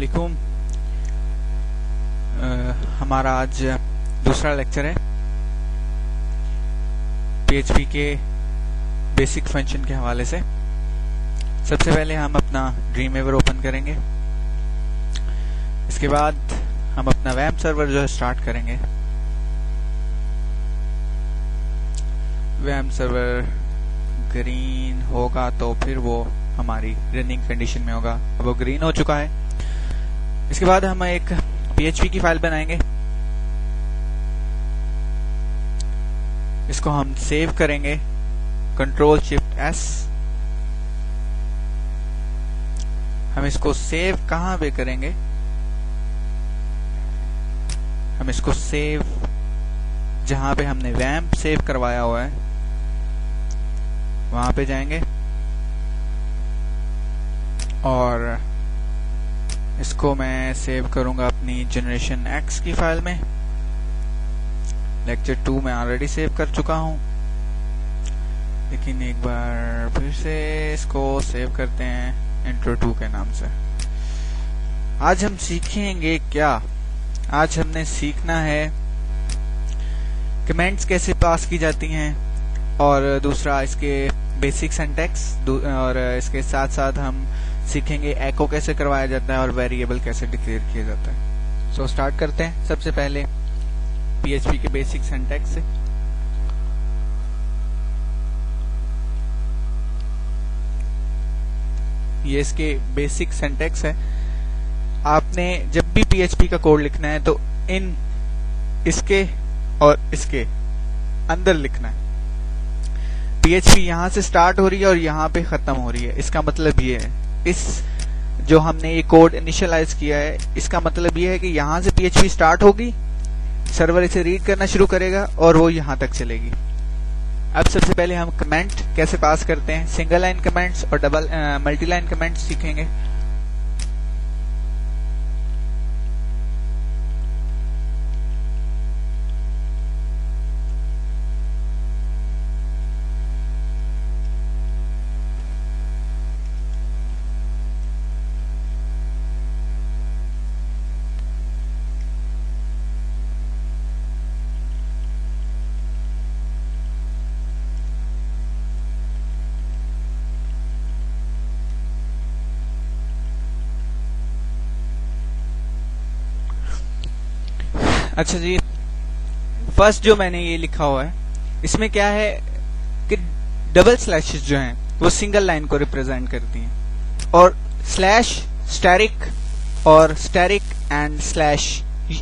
अस्सलामुअलैकुम। हमारा आज दूसरा लेक्चर है PHP के बेसिक फंक्शन के हवाले से। सबसे पहले हम अपना ड्रीमवेवर ओपन करेंगे। इसके बाद हम अपना वेब सर्वर जो है स्टार्ट करेंगे। वेब सर्वर ग्रीन होगा तो फिर वो हमारी रनिंग कंडीशन में होगा। अब वो ग्रीन हो चुका है। इसके बाद हम एक PHP की फाइल बनाएंगे। इसको हम सेव करेंगे Ctrl+Shift+S। हम इसको सेव कहां पे करेंगे? हम इसको सेव जहां पे हमने वैम्प सेव करवाया हुआ है वहां पे जाएंगे और इसको मैं सेव करूंगा अपनी जनरेशन X की फाइल में। लेक्चर 2 में ऑलरेडी सेव कर चुका हूं, लेकिन एक बार फिर से इसको सेव करते हैं इंट्रो 2 के नाम से। आज हम सीखेंगे क्या? आज हमने सीखना है कमेंट्स कैसे पास की जाती हैं और दूसरा इसके बेसिक सिंटैक्स, और इसके साथ साथ हम सीखेंगे एको कैसे करवाया जाता है और वेरिएबल कैसे डिक्लेयर किया जाता है। सो स्टार्ट करते हैं सबसे पहले PHP के बेसिक सिंटैक्स से। ये इसके बेसिक सिंटैक्स है। आपने जब भी PHP का कोड लिखना है तो इन इसके और इसके अंदर लिखना है। PHP यहां से स्टार्ट हो रही है और यहां पे खत्म हो रही है। इसका मतलब ये है, इस जो हमने ये कोड इनिशियलाइज किया है, इसका मतलब ये है कि यहां से PHP स्टार्ट होगी, सर्वर इसे रीड करना शुरू करेगा और वो यहां तक चलेगी। अब सबसे पहले हम कमेंट कैसे पास करते हैं, सिंगल लाइन कमेंट्स और मल्टी लाइन कमेंट्स सीखेंगे। अच्छा जी, फर्स्ट जो मैंने ये लिखा हुआ है इसमें क्या है कि डबल स्लैशेस जो हैं वो सिंगल लाइन को रिप्रेजेंट करती हैं, और स्लैश स्टैरिक और स्टैरिक एंड स्लैश,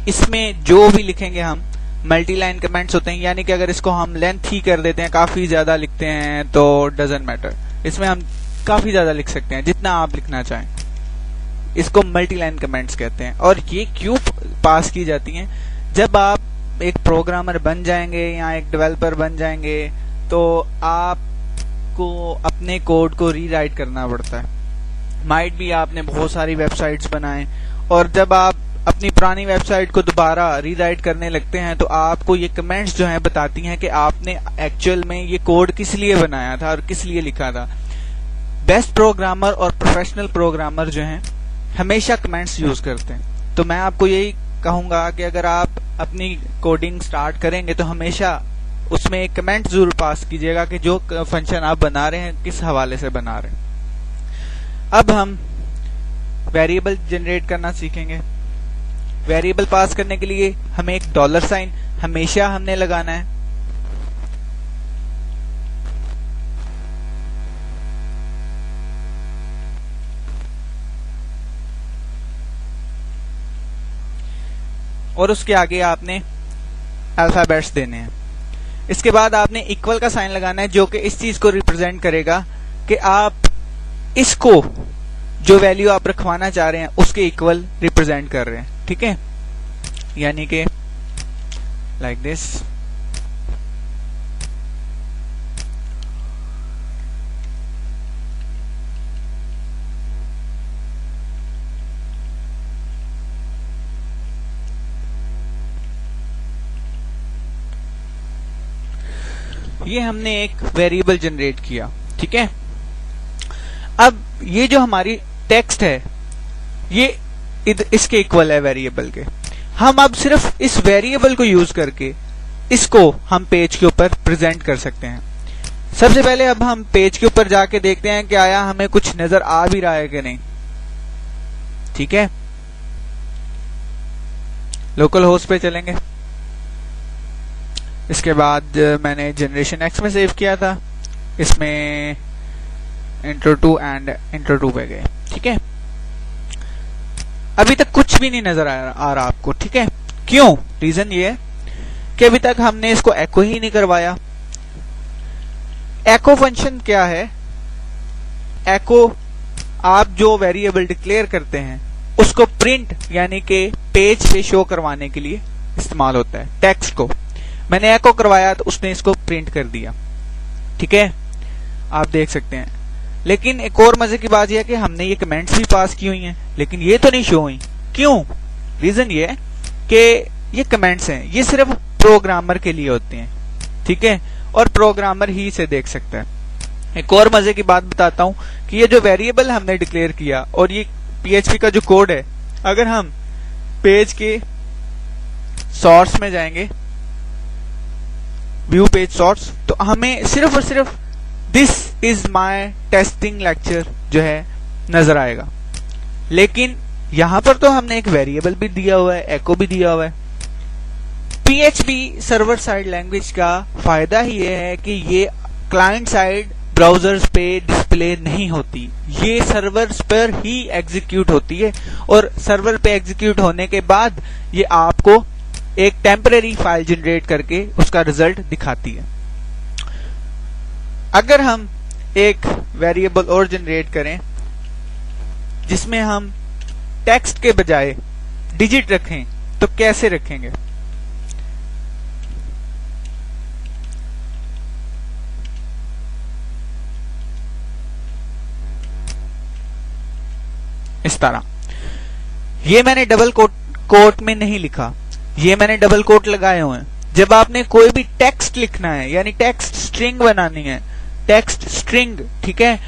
इसमें जो भी लिखेंगे हम मल्टी लाइन कमेंट्स होते हैं। यानी कि अगर इसको हम लेंथ ही कर देते हैं, काफी ज्यादा लिखते हैं तो डजंट मैटर, इसमें हम काफी ज्यादा लिख सकते हैं जितना आप लिखना चाहें। इसको मल्टी लाइन कमेंट्स कहते हैं। और ये क्यों पास की जाती हैं? जब आप एक प्रोग्रामर बन जाएंगे या एक डेवलपर बन जाएंगे तो आपको अपने कोड को रीराइट करना पड़ता है। माइट भी आपने बहुत सारी वेबसाइट्स बनाएं और जब आप अपनी पुरानी वेबसाइट को दोबारा रीराइट करने लगते हैं तो आपको ये कमेंट्स जो हैं बताती हैं कि आपने एक्चुअल में ये कोड किस लिए बनाया था और किस लिए लिखा था। बेस्ट प्रोग्रामर और प्रोफेशनल प्रोग्रामर जो हैं हमेशा कमेंट्स यूज करते हैं। तो मैं आपको यही कहूंगा कि अगर आप अपनी कोडिंग स्टार्ट करेंगे तो हमेशा उसमें एक कमेंट जरूर पास कीजिएगा कि जो फंक्शन आप बना रहे हैं किस हवाले से बना रहे हैं। अब हम वेरिएबल जनरेट करना सीखेंगे। वेरिएबल पास करने के लिए हमें एक $साइन हमेशा हमने लगाना है। और उसके आगे आपने अल्फाबेट्स देने हैं। इसके बाद आपने इक्वल का साइन लगाना है जो कि इस चीज को रिप्रेजेंट करेगा कि आप इसको जो वैल्यू आप रखवाना चाह रहे हैं उसके इक्वल रिप्रेजेंट कर रहे हैं। ठीक है, यानी कि लाइक दिस। ये हमने एक वेरिएबल जनरेट किया। ठीक है, अब ये जो हमारी टेक्स्ट है ये इसके इक्वल है वेरिएबल के। हम अब सिर्फ इस वेरिएबल को यूज करके इसको हम पेज के ऊपर प्रेजेंट कर सकते हैं। सबसे पहले अब हम पेज के ऊपर जाके देखते हैं कि आया हमें कुछ नजर आ भी रहा है कि नहीं। ठीक है, लोकल होस्ट पे चलेंगे। इसके बाद मैंने जनरेशन एक्स में सेव किया था, इसमें इंट्रो 2 एंड इंट्रो 2 पे गए। ठीक है, अभी तक कुछ भी नहीं नजर आ रहा आपको। ठीक है, क्यों? रीजन ये है कि अभी तक हमने इसको एको ही नहीं करवाया। एको फंक्शन क्या है? एको आप जो वेरिएबल डिक्लेयर करते हैं उसको प्रिंट यानी कि पेज पे शो करवाने के लिए इस्तेमाल होता है। टेक्स्ट को मैंने एको करवाया तो उसने इसको प्रिंट कर दिया। ठीक है, आप देख सकते हैं। लेकिन एक और मजे की बात यह है कि हमने ये कमेंट्स भी पास की हुई हैं, लेकिन ये तो नहीं शो हुई। क्यों? रीजन ये है कि ये कमेंट्स हैं, ये सिर्फ प्रोग्रामर के लिए होते हैं। ठीक है, और प्रोग्रामर ही इसे देख सकता है। एक और मजे की बात बताता हूं कि ये जो वेरिएबल हमने डिक्लेयर किया और ये PHP का जो कोड है, अगर हम पेज के सोर्स में जाएंगे, व्यू पेज सोर्स, तो हमें सिर्फ और सिर्फ this is my testing lecture जो है नजर आएगा। लेकिन यहां पर तो हमने एक वेरिएबल भी दिया हुआ है, एको भी दिया हुआ है। PHP सर्वर साइड लैंग्वेज का फायदा ही ये है कि ये क्लाइंट साइड ब्राउजर्स पे डिस्प्ले नहीं होती, ये सर्वर्स पर ही एग्जीक्यूट होती है और सर्वर पे एग्जीक्यूट होने के बाद ये आपको एक टेम्परेरी फाइल जनरेट करके उसका रिजल्ट दिखाती है। अगर हम एक वेरिएबल और जनरेट करें जिसमें हम टेक्स्ट के बजाय डिजिट रखें तो कैसे रखेंगे? इस तरह। ये मैंने डबल कोट में नहीं लिखा, ये मैंने डबल कोट लगाए हुए हैं। जब आपने कोई भी टेक्स्ट लिखना है यानी टेक्स्ट स्ट्रिंग बनानी है, टेक्स्ट स्ट्रिंग, ठीक है,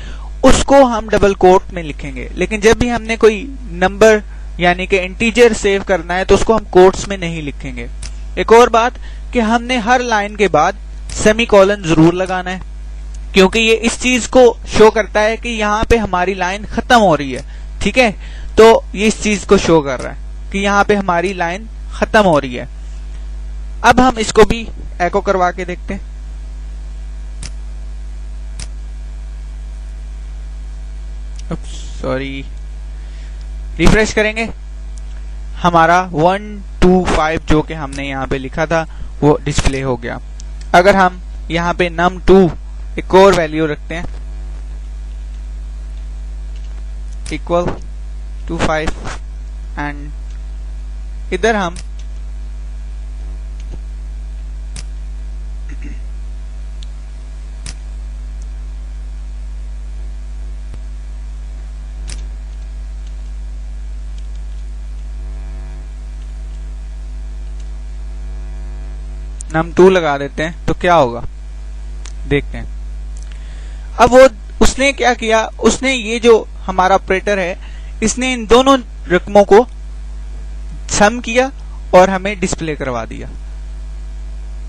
उसको हम डबल कोट में लिखेंगे। लेकिन जब भी हमने कोई नंबर यानी कि इंटीजर सेव करना है तो उसको हम कोट्स में नहीं लिखेंगे। एक और बात कि हमने हर लाइन के बाद सेमीकोलन जरूर लगाना है, क्योंकि ये इस चीज को शो करता है कि यहाँ पे हमारी लाइन खत्म हो रही है। ठीक है, तो ये इस चीज को शो कर रहा है कि यहाँ पे हमारी लाइन खत्म हो रही है। अब हम इसको भी एको करवा के देखते हैं। सॉरी, रिफ्रेश करेंगे, हमारा 1 2 5 जो कि हमने यहाँ पे लिखा था वो डिस्प्ले हो गया। अगर हम यहाँ पे num2 एक और वैल्यू रखते हैं इक्वल टू 5 एंड इधर हम num2 लगा देते हैं तो क्या होगा देखते हैं। अब वो उसने क्या किया, उसने ये जो हमारा ऑपरेटर है इसने इन दोनों रकमों को सम किया और हमें डिस्प्ले करवा दिया।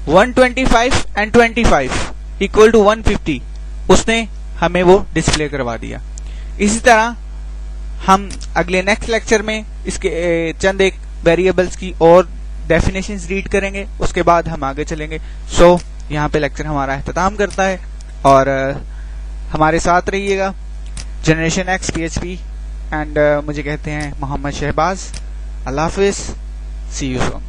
125 एंड 25 इक्वल टू 150 उसने हमें वो डिस्प्ले करवा दिया। इसी तरह हम अगले नेक्स्ट लेक्चर में इसके चंद एक वेरिएबल्स की और डेफिनेशंस रीड करेंगे, उसके बाद हम आगे चलेंगे। सो यहाँ पे लेक्चर हमारा इख्तिताम करता है और हमारे साथ रहिएगा। जनरेशन एक्स PHP एंड मुझे कहते हैं मोहम्मद शहबाज। अल्लाह हाफिज, सी यू सून।